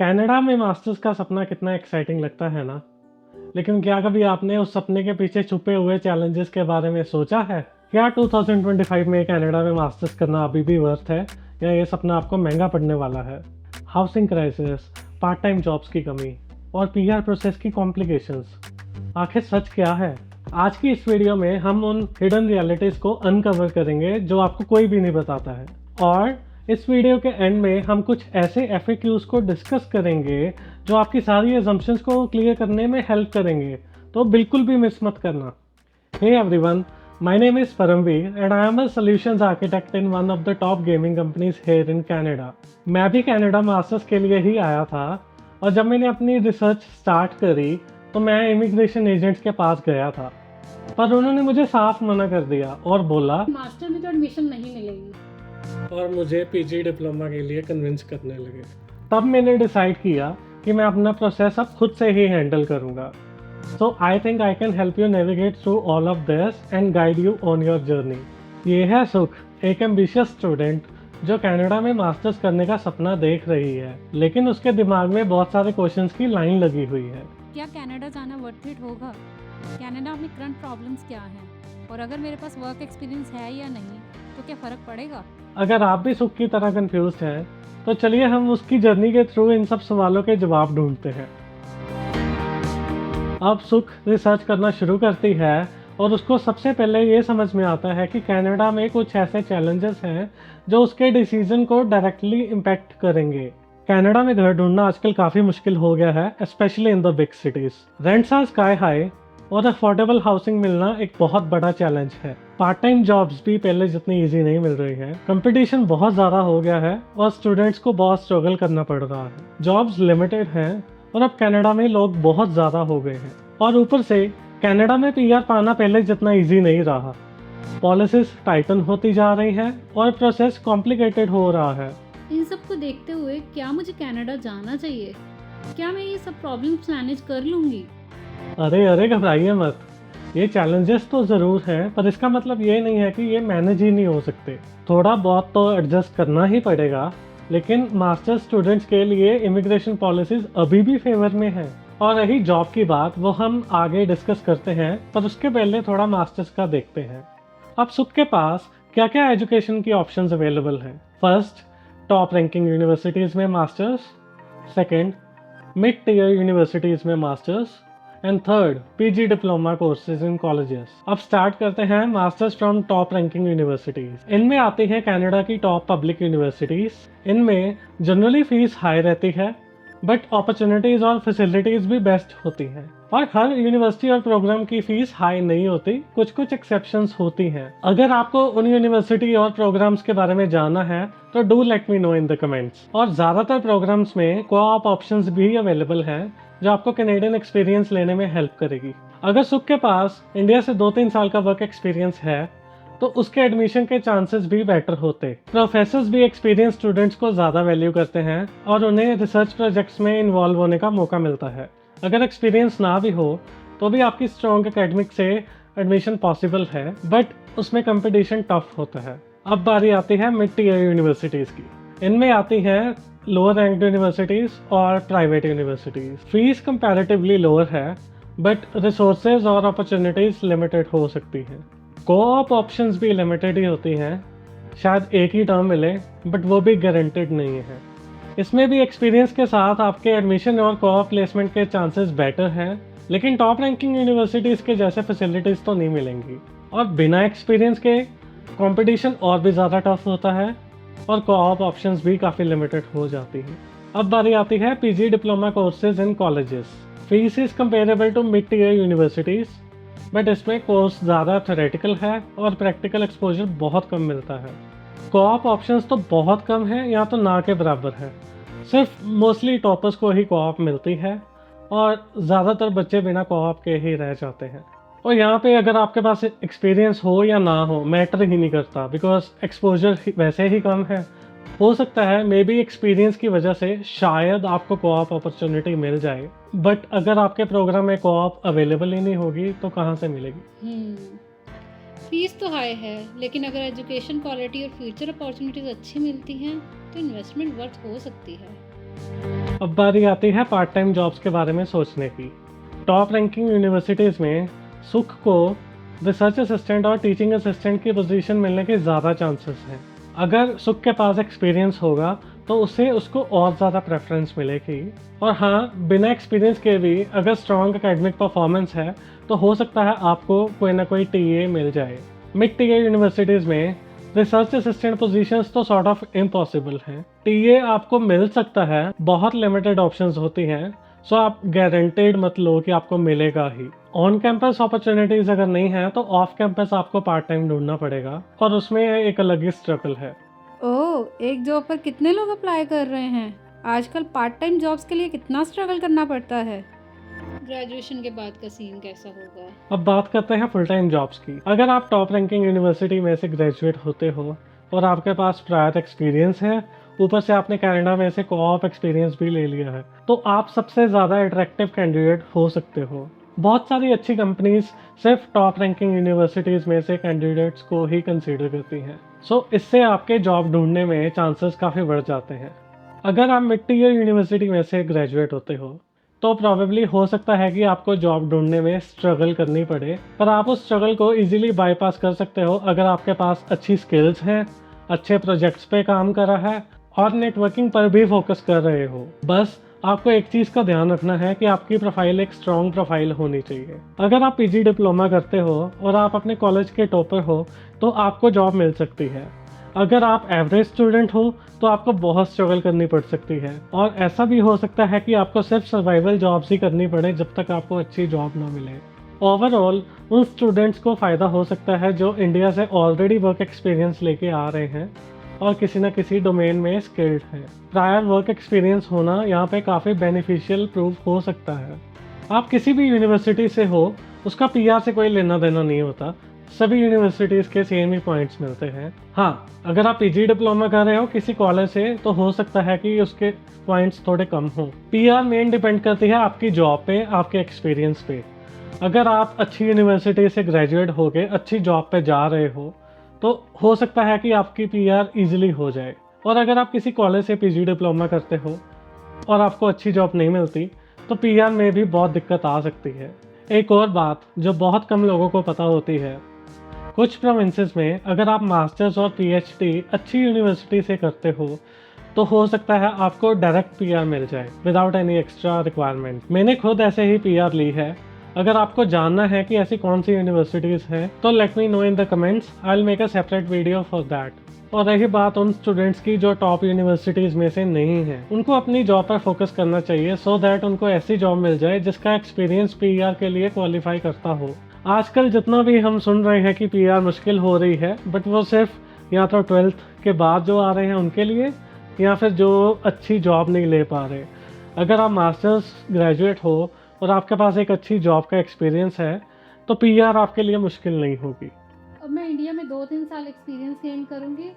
Canada में masters का सपना कितना एक्साइटिंग लगता है ना। लेकिन क्या कभी आपने उस सपने के पीछे छुपे हुए चैलेंजेस के बारे में सोचा है? क्या 2025 में कनाडा में मास्टर्स करना अभी भी वर्थ है, या ये सपना आपको महंगा पड़ने वाला है? Housing crisis, part time jobs की कमी और पीआर प्रोसेस की कॉम्प्लिकेशंस, आखिर सच क्या है? आज की इस वीडियो में हम उन हिडन रियलिटीज़ को अनकवर करेंगे जो आपको कोई भी नहीं बताता है। और इस वीडियो के एंड में हम कुछ ऐसे FAQs को डिस्कस करेंगे जो आपकी सारी assumptions को क्लियर करने में हेल्प करेंगे, तो बिल्कुल भी मिस मत करना। Hey everyone, my name is Paramveer and I am a solutions architect in one of the top gaming companies here in Canada. मैं भी कनाडा मास्टर्स के लिए ही आया था, और जब मैंने अपनी रिसर्च स्टार्ट करी तो मैं इमिग्रेशन एजेंट्स के पास गया था, पर उन्होंने मुझे साफ मना कर दिया और बोला मास्टर में तो एडमिशन नहीं मिलेगी, और मुझे PG डिप्लोमा के लिए कन्विंस करने लगे। तब मैंने डिसाइड किया कि मैं अपना प्रोसेस अब खुद से ही हैंडल करूँगा। So I think I can help you navigate through all of this and guide you on your journey. ये है सुख, एक एम्बिशियस स्टूडेंट जो कनाडा में मास्टर्स करने का सपना देख रही है, लेकिन उसके दिमाग में बहुत सारे क्वेश्चंस की लाइन लगी हुई है। क्या कनाडा जाना वर्थ इट होगा? कनाडा में करंट प्रॉब्लम्स क्या हैं? और अगर मेरे पास वर्क एक्सपीरियंस है या नहीं तो क्या फ़र्क पड़ेगा? अगर आप भी सुख की तरह कंफ्यूज्ड हैं, तो चलिए हम उसकी जर्नी के थ्रू इन सब सवालों के जवाब ढूंढते हैं। अब सुख रिसर्च करना शुरू करती है और उसको सबसे पहले ये समझ में आता है कि कनाडा में कुछ ऐसे चैलेंजेस हैं जो उसके डिसीजन को डायरेक्टली इम्पैक्ट करेंगे। कनाडा में घर ढूंढना आजकल काफ़ी मुश्किल हो गया है, specially in the big cities. Rents are sky high और अफोर्डेबल हाउसिंग मिलना एक बहुत बड़ा चैलेंज है। पार्ट टाइम जॉब्स भी पहले जितनी इजी नहीं मिल रही है। कंपटीशन बहुत ज़्यादा हो गया है और स्टूडेंट्स को बहुत स्ट्रगल करना पड़ रहा है। जॉब्स लिमिटेड हैं और अब कनाडा में लोग बहुत ज़्यादा हो गए हैं, और ऊपर से कनाडा में PR पाना पहले जितना इजी नहीं रहा। पॉलिसीज टाइटन होती जा रही हैं और प्रोसेस कॉम्प्लिकेटेड हो रहा है। इन सब को देखते हुए क्या मुझे कनाडा जाना चाहिए? क्या मैं ये सब प्रॉब्लम्स मैनेज कर लूँगी? अरे घबराइए मत, ये चैलेंजेस तो ज़रूर हैं, पर इसका मतलब ये नहीं है कि ये मैनेज ही नहीं हो सकते। थोड़ा बहुत तो एडजस्ट करना ही पड़ेगा, लेकिन मास्टर्स स्टूडेंट्स के लिए इमिग्रेशन पॉलिसीज़ अभी भी फेवर में हैं। और रही जॉब की बात, वो हम आगे डिस्कस करते हैं, पर उसके पहले थोड़ा मास्टर्स का देखते हैं। अब सुख के पास क्या क्या एजुकेशन की ऑप्शंस अवेलेबल हैं? फर्स्ट, टॉप रैंकिंग यूनिवर्सिटीज़ में masters. Second, mid tier universities में masters. And third, PG diploma courses in colleges. अब स्टार्ट करते हैं masters from top ranking universities. इनमें आती है कनाडा की टॉप पब्लिक यूनिवर्सिटीज। इनमें जनरली फीस हाई रहती है, बट अपॉर्चुनिटीज और फैसिलिटीज भी बेस्ट होती हैं। और हर यूनिवर्सिटी और प्रोग्राम की फीस हाई नहीं होती, कुछ एक्सेप्शंस होती हैं। अगर आपको उन यूनिवर्सिटी और प्रोग्राम्स के बारे में जानना है तो do let me know in the comments. और ज़्यादातर प्रोग्राम्स में को-ऑप ऑप्शंस भी अवेलेबल हैं जो आपको कैनेडियन एक्सपीरियंस लेने में हेल्प करेगी। अगर सुख के पास इंडिया से 2-3 साल का वर्क एक्सपीरियंस है तो उसके एडमिशन के चांसेस भी बेटर होते। प्रोफेसर्स भी एक्सपीरियंस स्टूडेंट्स को ज़्यादा वैल्यू करते हैं और उन्हें रिसर्च प्रोजेक्ट्स में इन्वॉल्व होने का मौका मिलता है। अगर एक्सपीरियंस ना भी हो तो भी आपकी स्ट्रॉन्ग एकेडमिक से एडमिशन पॉसिबल है, बट उसमें कंपटीशन टफ होता है। अब बारी आती है मिड टीयर यूनिवर्सिटीज़ की। इनमें आती हैं लोअर रैंक्ड यूनिवर्सिटीज़ और private universities. Fees comparatively lower है, बट रिसोर्सेज और अपॉर्चुनिटीज़ लिमिटेड हो सकती हैं। को-ऑप ऑप्शंस भी लिमिटेड ही होती हैं, शायद एक ही टर्म मिले, बट वो भी गारंटेड नहीं है। इसमें भी एक्सपीरियंस के साथ आपके एडमिशन और को-ऑप प्लेसमेंट के चांसेस बेटर हैं, लेकिन टॉप रैंकिंग यूनिवर्सिटीज़ के जैसे फैसिलिटीज़ तो नहीं मिलेंगी। और बिना एक्सपीरियंस के कंपटीशन और भी ज़्यादा टफ होता है और को-ऑप ऑप्शंस भी काफ़ी लिमिटेड हो जाती हैं। अब बारी आती है PG diploma courses in colleges. Fees is comparable to mid tier universities, but इसमें कोर्स ज़्यादा थ्योरेटिकल है और प्रैक्टिकल एक्सपोजर बहुत कम मिलता है। को-ऑप ऑप्शंस तो बहुत कम है या तो ना के बराबर है। सिर्फ मोस्टली टॉपर्स को ही को-ऑप मिलती है और ज़्यादातर बच्चे बिना को-ऑप के ही रह जाते हैं। और यहाँ पे अगर आपके पास एक्सपीरियंस हो या ना हो मैटर ही नहीं करता, बिकॉज एक्सपोजर वैसे ही कम है। हो सकता है मे बी एक्सपीरियंस की वजह से शायद आपको को-ऑप अपॉर्चुनिटी मिल जाए, बट अगर आपके प्रोग्राम में को-ऑप अवेलेबल ही नहीं होगी तो कहाँ से मिलेगी? फीस तो हाई है, लेकिन अगर एजुकेशन क्वालिटी और फ्यूचर अपॉर्चुनिटीज़ अच्छी मिलती हैं तो इन्वेस्टमेंट वर्थ हो सकती है। अब बारी आती है पार्ट टाइम जॉब्स के बारे में सोचने की। टॉप रैंकिंग यूनिवर्सिटीज़ में सुख को रिसर्च असिस्टेंट और टीचिंग असिस्टेंट की पोजीशन मिलने के ज़्यादा चांसेस हैं। अगर सुख के पास एक्सपीरियंस होगा तो उसको और ज़्यादा प्रेफरेंस मिलेगी। और हाँ, बिना एक्सपीरियंस के भी अगर स्ट्रॉन्ग एकेडमिक परफॉर्मेंस है तो हो सकता है आपको कोई ना कोई टीए मिल जाए। मिड टीए यूनिवर्सिटीज़ में रिसर्च असिस्टेंट पोजीशंस तो सॉर्ट ऑफ इम्पॉसिबल हैं। टीए आपको मिल सकता है, बहुत लिमिटेड ऑप्शंस होती हैं, सो आप गारंटेड मत लो कि आपको मिलेगा ही। ऑन कैंपस अपॉर्चुनिटीज़ अगर नहीं है तो ऑफ कैंपस आपको पार्ट टाइम ढूंढना पड़ेगा और उसमें एक अलग ही स्ट्रगल है। ओह, एक जॉब पर कितने लोग अप्लाई कर रहे हैं? आजकल पार्ट टाइम जॉब्स के लिए कितना स्ट्रगल करना पड़ता है। ग्रेजुएशन के बाद का सीन कैसा होगा? अब बात करते हैं फुल टाइम जॉब्स की। अगर आप टॉप रैंकिंग यूनिवर्सिटी में से ग्रेजुएट होते हो और आपके पास प्रायर एक्सपीरियंस है, ऊपर से आपने कनाडा में से को-ऑप एक्सपीरियंस भी ले लिया है, तो आप सबसे ज़्यादा अट्रैक्टिव कैंडिडेट हो सकते हो। बहुत सारी अच्छी कंपनीज सिर्फ टॉप रैंकिंग यूनिवर्सिटीज़ में से कैंडिडेट्स को ही कंसीडर करती हैं। सो इससे आपके जॉब ढूंढने में चांसेस काफ़ी बढ़ जाते हैं। अगर आप मिड टीयर यूनिवर्सिटी में से ग्रेजुएट होते हो तो प्रॉबेबली हो सकता है कि आपको जॉब ढूंढने में स्ट्रगल करनी पड़े, पर आप उस स्ट्रगल को इजीली बाईपास कर सकते हो अगर आपके पास अच्छी स्किल्स हैं, अच्छे प्रोजेक्ट्स पे काम कर रहा है और नेटवर्किंग पर भी फोकस कर रहे हो। बस आपको एक चीज़ का ध्यान रखना है कि आपकी प्रोफाइल एक स्ट्रॉन्ग प्रोफाइल होनी चाहिए। अगर आप पीजी डिप्लोमा करते हो और आप अपने कॉलेज के टॉपर हो तो आपको जॉब मिल सकती है। अगर आप एवरेज स्टूडेंट हो तो आपको बहुत स्ट्रगल करनी पड़ सकती है और ऐसा भी हो सकता है कि आपको सिर्फ सर्वाइवल जॉब्स ही करनी पड़े जब तक आपको अच्छी जॉब ना मिले। ओवरऑल उन स्टूडेंट्स को फ़ायदा हो सकता है जो इंडिया से ऑलरेडी वर्क एक्सपीरियंस लेके आ रहे हैं और किसी न किसी डोमेन में स्किल्ड हैं। प्रायर वर्क एक्सपीरियंस होना यहाँ पे काफ़ी बेनिफिशियल प्रूव हो सकता है। आप किसी भी यूनिवर्सिटी से हो, उसका पीआर से कोई लेना देना नहीं होता, सभी यूनिवर्सिटीज़ के सेम ही पॉइंट्स मिलते हैं। हाँ, अगर आप पीजी डिप्लोमा कर रहे हो किसी कॉलेज से तो हो सकता है कि उसके पॉइंट्स थोड़े कम हों। पीआर मेन डिपेंड करती है आपकी जॉब पे, आपके एक्सपीरियंस पे। अगर आप अच्छी यूनिवर्सिटी से ग्रेजुएट होके अच्छी जॉब पे जा रहे हो तो हो सकता है कि आपकी पीआर इजीली हो जाए। और अगर आप किसी कॉलेज से पीजी डिप्लोमा करते हो और आपको अच्छी जॉब नहीं मिलती तो पीआर में भी बहुत दिक्कत आ सकती है। एक और बात जो बहुत कम लोगों को पता होती है, कुछ प्रोविंसेस में अगर आप मास्टर्स और पीएचडी अच्छी यूनिवर्सिटी से करते हो तो सकता है आपको डायरेक्ट पीआर मिल जाए विदाउट एनी एक्स्ट्रा रिक्वायरमेंट। मैंने खुद ऐसे ही पीआर ली है। अगर आपको जानना है कि ऐसी कौन सी यूनिवर्सिटीज़ हैं तो let me know in the comments, I will make a separate video for that. और रही बात उन स्टूडेंट्स की जो टॉप यूनिवर्सिटीज़ में से नहीं है, उनको अपनी जॉब पर फोकस करना चाहिए सो दैट उनको ऐसी जॉब मिल जाए जिसका एक्सपीरियंस पीआर के लिए क्वालिफाई करता हो। आजकल जितना भी हम सुन रहे हैं कि पीआर मुश्किल हो रही है, बट वो सिर्फ या तो 12th के बाद जो आ रहे हैं उनके लिए या फिर जो अच्छी जॉब नहीं ले पा रहे। अगर आप मास्टर्स ग्रेजुएट हो और आपके पास एक अच्छी जॉब का एक्सपीरियंस है तो पीआर आपके लिए मुश्किल नहीं होगी। अब मैं इंडिया में 2-3 साल एक्सपीरियंस गेन करूँगी,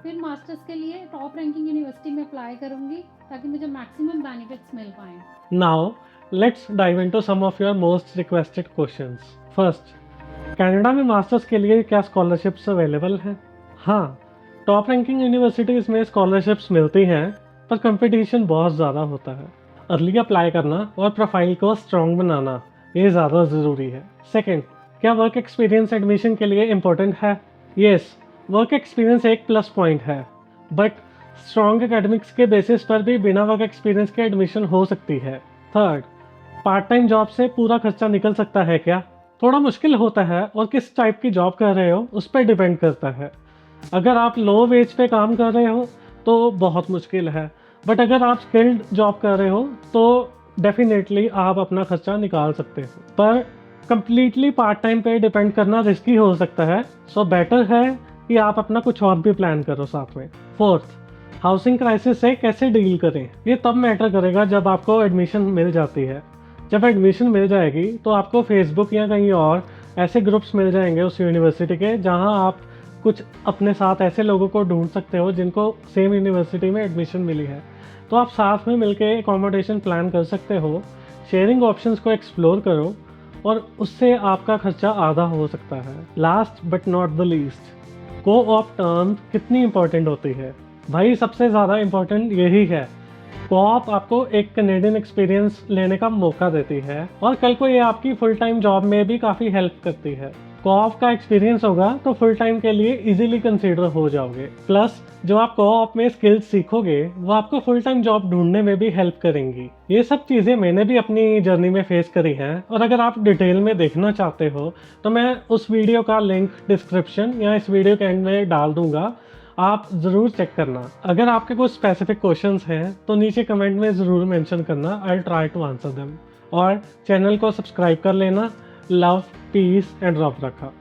फिर मास्टर्स के लिए टॉप रैंकिंग यूनिवर्सिटी में अप्लाई करूँगी ताकि मुझे मैक्सिमम बेनिफिट्स मिल पाएँ। Now let's dive into some of your most requested questions. First, Canada में मास्टर्स के लिए क्या स्कॉलरशिप्स अवेलेबल हैं? हाँ, टॉप रैंकिंग यूनिवर्सिटीज़ में स्कॉलरशिप्स मिलती हैं पर कंपटीशन बहुत ज़्यादा होता है। अर्ली अप्लाई करना और प्रोफाइल को स्ट्रॉन्ग बनाना ये ज़्यादा ज़रूरी है। सेकंड, क्या वर्क एक्सपीरियंस एडमिशन के लिए इम्पोर्टेंट है? यस, वर्क एक्सपीरियंस एक प्लस पॉइंट है, बट स्ट्रॉन्ग एकेडमिक्स के बेसिस पर भी बिना वर्क एक्सपीरियंस के एडमिशन हो सकती है। थर्ड, पार्ट टाइम जॉब से पूरा खर्चा निकल सकता है क्या? थोड़ा मुश्किल होता है और किस टाइप की जॉब कर रहे हो उस पर डिपेंड करता है। अगर आप लो वेज पे काम कर रहे हो तो बहुत मुश्किल है, बट अगर आप स्किल्ड जॉब कर रहे हो तो डेफिनेटली आप अपना खर्चा निकाल सकते हो। पर कंप्लीटली पार्ट टाइम पे डिपेंड करना रिस्की हो सकता है, सो बेटर है कि आप अपना कुछ और भी प्लान करो साथ में। फोर्थ, हाउसिंग क्राइसिस से कैसे डील करें? ये तब मैटर करेगा जब आपको एडमिशन मिल जाती है। जब एडमिशन मिल जाएगी तो आपको फेसबुक या कहीं और ऐसे ग्रुप्स मिल जाएंगे उस यूनिवर्सिटी के जहां आप कुछ अपने साथ ऐसे लोगों को ढूंढ सकते हो जिनको सेम यूनिवर्सिटी में एडमिशन मिली है, तो आप साथ में मिलके एकोमोडेशन प्लान कर सकते हो। शेयरिंग ऑप्शंस को एक्सप्लोर करो और उससे आपका खर्चा आधा हो सकता है। Last but not the least, co-op term कितनी इंपॉर्टेंट होती है? भाई सबसे ज़्यादा इम्पोर्टेंट यही है कोऑप आपको एक कनेडियन एक्सपीरियंस लेने का मौका देती है और कल को ये आपकी फुल टाइम जॉब में भी काफ़ी हेल्प करती है। कोऑप का एक्सपीरियंस होगा तो फुल टाइम के लिए इजीली कंसीडर हो जाओगे। प्लस जो आप कोऑप में स्किल्स सीखोगे वो आपको फुल टाइम जॉब ढूंढने में भी हेल्प करेंगी। ये सब चीज़ें मैंने भी अपनी जर्नी में फेस करी हैं और अगर आप डिटेल में देखना चाहते हो तो मैं उस वीडियो का लिंक डिस्क्रिप्शन या इस वीडियो के एंड में डाल दूंगा, आप ज़रूर चेक करना। अगर आपके कुछ स्पेसिफिक क्वेश्चंस हैं तो नीचे कमेंट में ज़रूर मेंशन करना, I will try to answer them. और चैनल को सब्सक्राइब कर लेना। लव, पीस एंड रफ रखा।